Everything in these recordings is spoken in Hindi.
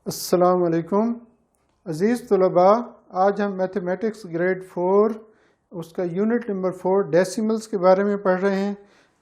अस्सलाम वालेकुम अज़ीज़ तलबा। आज हम मैथमेटिक्स ग्रेड 4 उसका यूनिट नंबर 4 डेसिमल्स के बारे में पढ़ रहे हैं।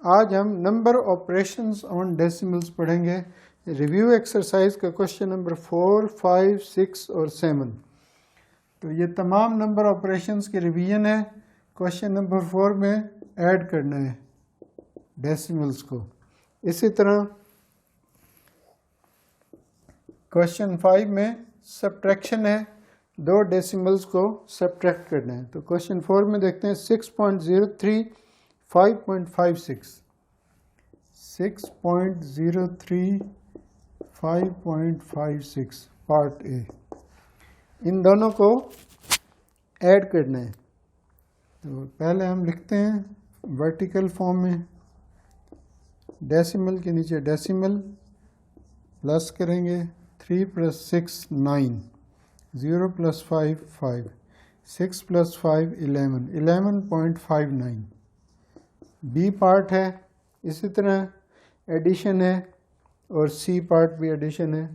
आज हम नंबर ऑपरेशंस ऑन डेसिमल्स पढ़ेंगे। रिव्यू एक्सरसाइज का क्वेश्चन नंबर 4, 5, 6 और 7। तो ये तमाम नंबर ऑपरेशंस के रिवीजन है। क्वेश्चन नंबर 4 में ऐड करना है डेसिमल्स को। इसी तरह क्वेश्चन 5 में सब्ट्रैक्शन है, दो डेसिमल्स को सब्ट्रैक्ट करना है। तो क्वेश्चन 4 में देखते हैं 6.03 5.56 6.03 5.56 पार्ट ए, इन दोनों को ऐड करना है। तो पहले हम लिखते हैं वर्टिकल फॉर्म में, डेसिमल के नीचे डेसिमल प्लस करेंगे 3 + 6 9, 0 + 5 5, 6 + 5 11, 11.59 बी पार्ट है। इसी तरह एडिशन है और सी पार्ट भी एडिशन है।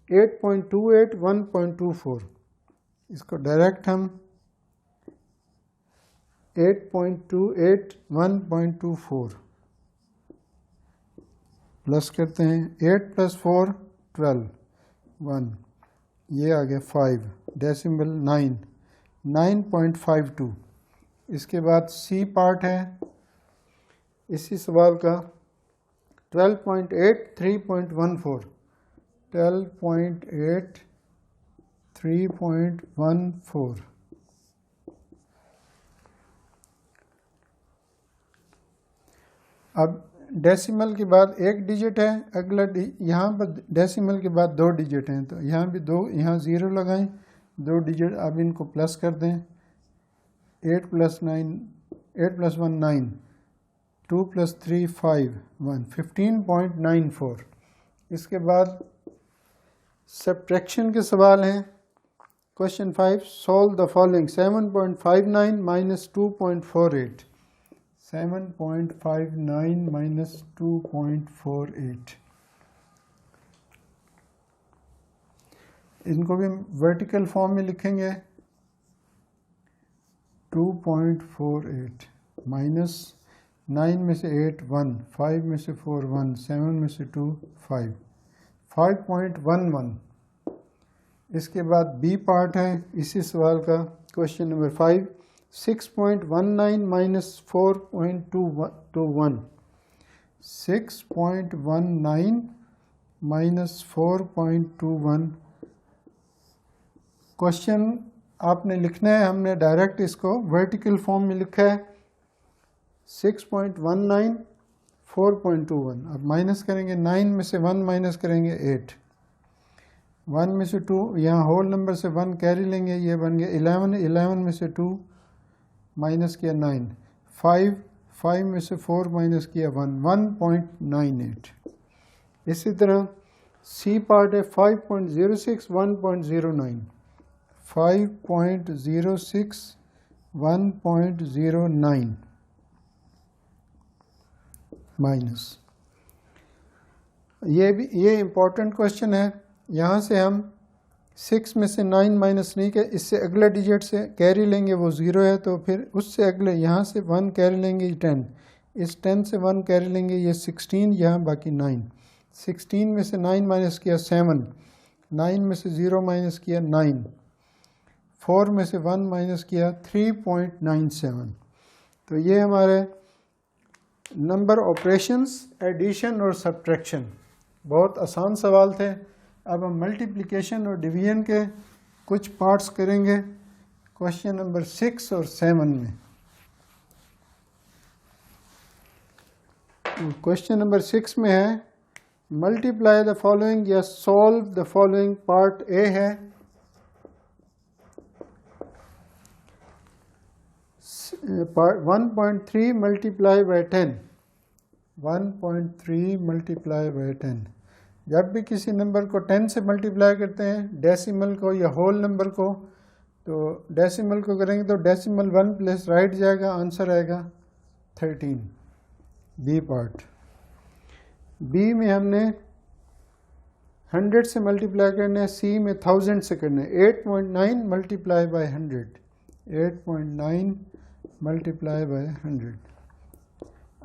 8.28 1.24, इसको डायरेक्ट हम 8.28 1.24 प्लस करते हैं। 8 + 4 12 1, ये आ गया 5, डेसिमल 9 9.52। इसके बाद सी पार्ट है इसी सवाल का 12.8 3.14 12.8 3.14। अब डेसिमल के बाद एक डिजिट है, अगला यहाँ पर डेसिमल के बाद दो डिजिट हैं, तो यहाँ भी दो, यहाँ 0 लगाएं, दो डिजिट। अब इनको प्लस कर दें। 8 + 1 9, 2 + 3 5 1 15.94। इसके बाद सब्ट्रैक्शन के सवाल हैं। Question 5, solve the following 7.59 - 2.48 7.59 - 2.48। इनको भी वर्टिकल फॉर्म में लिखेंगे। 2.48 माइनस 9 में से 8 1, 5 में से 4 1, 7 में से 2 5, 5.11। इसके बाद बी पार्ट है इसी सवाल का, क्वेश्चन नंबर 5, 6.19 - 4.21 6.19 - 4.21। क्वेश्चन आपने लिखना है, हमने डायरेक्ट इसको वर्टिकल फॉर्म में लिखा है। 6.19 4.21। अब माइनस करेंगे, 9 में से 1 माइनस करेंगे 8, 1 में से 2, यहाँ होल नंबर से 1 कैरी लेंगे, ये बन गया 11, 11 में से 2 माइनस किया 9, 5 में से 4 माइनस किया 1, 1.98। इसी तरह सी पार्ट है 5.06 1.09 5.06 1.09 माइनस। ये इम्पोर्टेंट क्वेश्चन है। यहाँ से हम 6 में से 9 माइनस नहीं के, इससे अगले डिजिट से कैरी लेंगे, वो 0 है, तो फिर उससे अगले यहाँ से 1 कैरी लेंगे 10, इस 10 से 1 कैरी लेंगे, ये 16, यहाँ बाकी 9। 16 में से 9 माइनस किया 7, 9 में से 0 माइनस किया 9, 4 में से 1 माइनस किया 3.97। तो ये हमारे नंबर ऑपरेशंस, एडिशन और सब्ट्रैक्शन, बहुत आसान सवाल थे। अब हम मल्टीप्लिकेशन और डिवीजन के कुछ पार्ट्स करेंगे क्वेश्चन नंबर 6 और 7 में। क्वेश्चन नंबर 6 में है मल्टीप्लाई द फॉलोइंग या solve the following. Part A है 1.3 मल्टीप्लाई बाय 10, 1.3 मल्टीप्लाई बाय 10। जब भी किसी नंबर को 10 से मल्टीप्लाई करते हैं, डेसिमल को या होल नंबर को, तो डेसिमल को करेंगे तो डेसिमल 1 प्लस राइट जाएगा, आंसर आएगा 13। B part. बी में हमने 100 से मल्टीप्लाई करना है, सी में 1000 से करना है। 8.9 मल्टीप्लाई बाय 100, 8.9 मल्टीप्लाई बाय 100।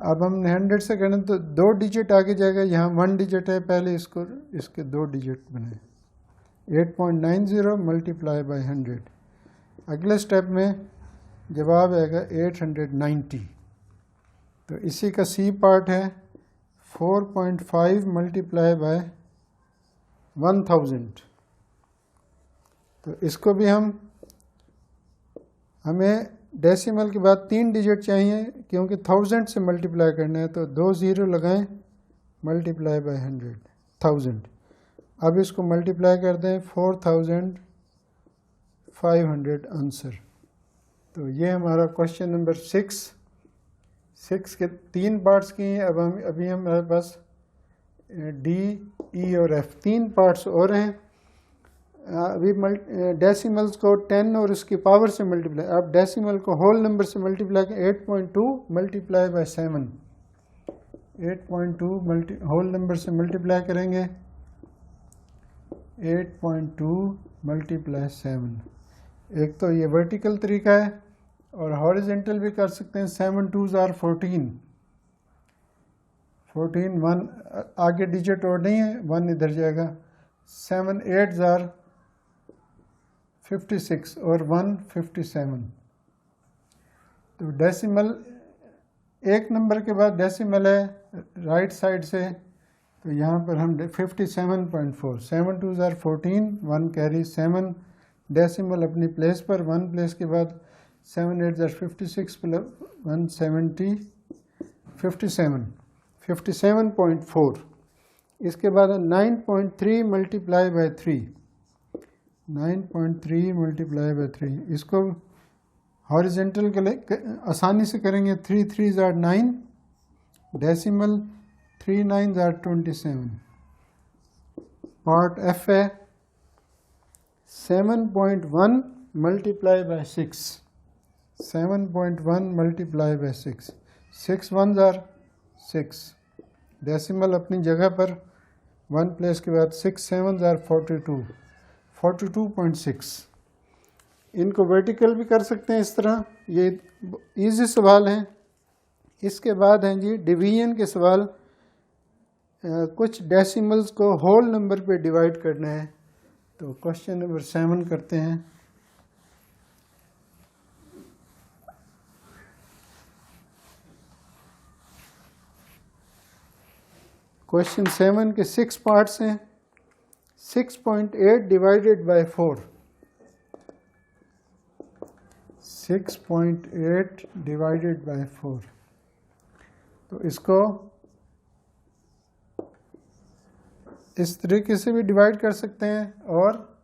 अब हमने 100 से करना तो 2 डिजिट आगे जाएगा, यहाँ 1 डिजिट है, पहले इसको इसके 2 डिजिट बनाए। 8.90 मल्टीप्लाई बाय 100। अगले स्टेप में जवाब आएगा 890। तो इसी का सी पार्ट है 4.5 मल्टीप्लाई बाय 1000। तो इसको भी हमें डेसिमल के बाद 3 डिजिट चाहिए, क्योंकि 1000 से मल्टीप्लाई करना है, तो 2 ज़ीरो लगाएं, मल्टीप्लाई बाय 1000। अब इसको मल्टीप्लाई कर दें, 4500 आंसर। तो ये हमारा क्वेश्चन नंबर 6 के 3 पार्ट्स की हैं। अब अभी हमारे पास डी, ई और एफ 3 पार्ट्स और हैं। अभी डेसिमल्स को 10 और उसकी पावर से मल्टीप्लाई, अब डेसिमल को होल नंबर से मल्टीप्लाई करें। 8.2 मल्टीप्लाई बाय 7, 8.2 होल नंबर से मल्टीप्लाई करेंगे, 8.2 मल्टीप्लाई 7। एक तो ये वर्टिकल तरीका है और हॉरिजेंटल भी कर सकते हैं। 7 2s are 14, 1 आगे डिजिट और नहीं है, 1 इधर जाएगा। 7 8s are 56 और 1 57। तो डेसिमल एक नंबर के बाद डेसिमल है राइट साइड से, तो यहाँ पर हम 57.4, 7 2s are 14, 1 कैरी 7, डेसिमल अपनी प्लेस पर, 1 प्लेस के बाद 7 8s are 56 प्लस 170, 57.4। इसके बाद 9.3 मल्टीप्लाई बाय 3, 9.3 मल्टीप्लाई बाय 3। इसको हॉरिजेंटल के लिए आसानी से करेंगे। 3 3s are 9, decimal 3 9s are 27। Part F है 7.1 multiply by 6, 7.1 multiply by 6, 6 1s are 6, decimal अपनी जगह पर, 1 प्लेस के बाद 6 7s are 42, 42.6। इनको वर्टिकल भी कर सकते हैं इस तरह, ये इजी सवाल हैं। इसके बाद हैं जी डिवीजन के सवाल। कुछ डेसिमल्स को होल नंबर पे डिवाइड करना है, तो क्वेश्चन नंबर 7 करते हैं। क्वेश्चन 7 के 6 पार्ट्स हैं। 6.8 डिवाइडेड बाय 4, 6.8 डिवाइडेड बाय 4। तो इसको इस तरीके से भी डिवाइड कर सकते हैं और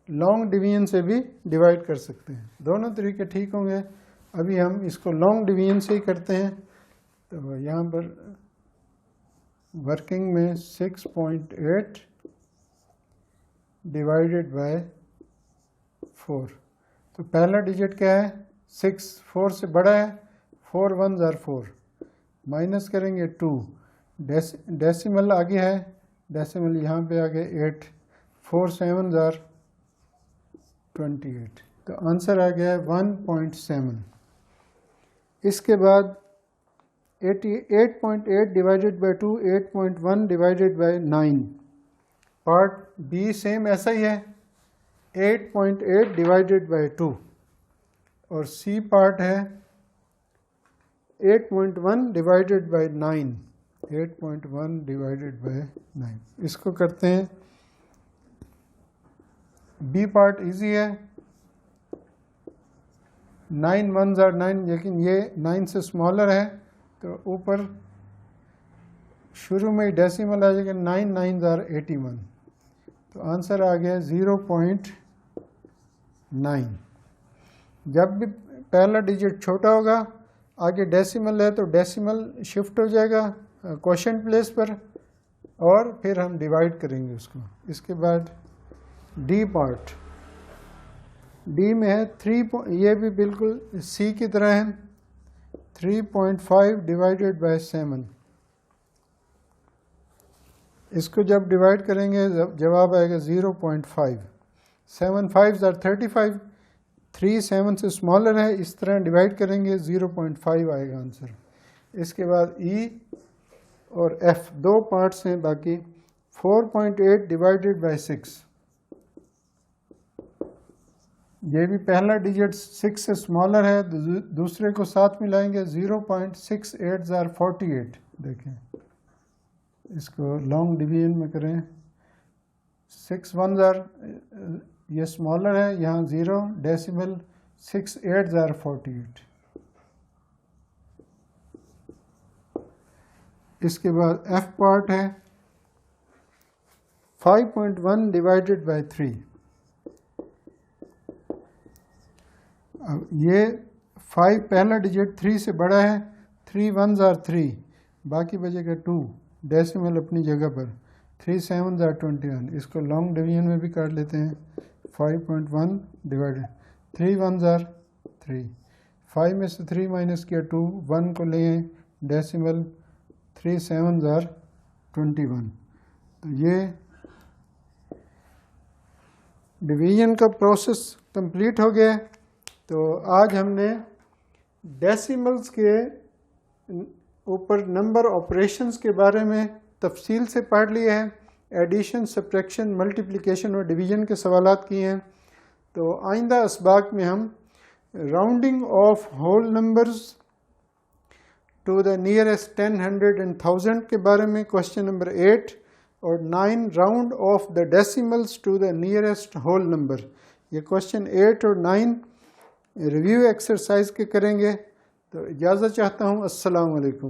लॉन्ग डिवीजन से भी डिवाइड कर सकते हैं, दोनों तरीके ठीक होंगे। अभी हम इसको लॉन्ग डिवीजन से ही करते हैं। तो यहाँ पर वर्किंग में 6.8 डिवाइडेड बाय 4। तो पहला डिजिट क्या है? 6, 4 से बड़ा है, 4 1s are 4, माइनस करेंगे 2, डेसिमल आगे है, डेसिमल यहाँ पे आ गए 8, 4 7s are 28। तो आंसर आ गया है 1.7। इसके बाद 8.8 divided by 2, 8.1 divided by 9। Part B same ऐसा ही है, 8.8 डिवाइडेड बाय 2, और सी पार्ट है 8.1 डिवाइडेड बाय 9, 8.1 डिवाइडेड बाय 9। इसको करते हैं। बी पार्ट इजी है, 9 1s are 9, लेकिन ये 9 से स्मॉलर है, तो ऊपर शुरू में ही डेसिमल आ जाएगा, 9 9s are 81। तो आंसर आ गया 0.9। जब भी पहला डिजिट छोटा होगा, आगे डेसिमल है तो डेसिमल शिफ्ट हो जाएगा क्वोशिएंट प्लेस पर, और फिर हम डिवाइड करेंगे उसको। इसके बाद डी पार्ट, डी में है 3, ये भी बिल्कुल सी की तरह है, 3.5 डिवाइडेड बाय 7, इसको जब डिवाइड करेंगे जवाब आएगा 0.5। 7 5s are 35, 3 7 से स्मॉलर है, इस तरह डिवाइड करेंगे 0.5 आएगा आंसर। इसके बाद ई और एफ दो पार्ट्स हैं बाकी। 4.8 डिवाइडेड बाई 6, ये भी पहला डिजिट 6 से स्मॉलर है, दूसरे को साथ मिलाएंगे 0.68 are 48। देखें इसको लॉन्ग डिवीजन में करें, 6 1s are ये स्मॉलर है, यहाँ 0 डेसिमल 6 8s are 48। इसके बाद एफ पार्ट है 5.1 डिवाइडेड बाई 3। अब ये 5 पहला डिजिट 3 से बड़ा है, 3 1s are 3, बाकी बचेगा 2 डेसिमल अपनी जगह पर, 3 7s are 21। इसको लॉन्ग डिवीजन में भी काट लेते हैं, 5.1 डिवाइडेड 3 1s are 3, 5 में से 3 माइनस किया 2, 1 को ले डेसिमल 3 7s are 21। तो ये डिवीजन का प्रोसेस कंप्लीट हो गया। तो आज हमने डेसिमल्स के ऊपर नंबर ऑपरेशंस के बारे में तफसील से पढ़ लिया है। एडिशन, सब्ट्रैक्शन, मल्टीप्लिकेशन और डिवीजन के सवालात किए हैं। तो आइंदा असबाक में हम rounding off whole numbers to the nearest 10, 100 and 1000 के बारे में क्वेश्चन नंबर 8 और 9 round off the decimals to the nearest whole number, ये क्वेश्चन 8 और 9 रिव्यू एक्सरसाइज के करेंगे। तो इजाज़त चाहता हूँ। अस्सलाम वालेकुम।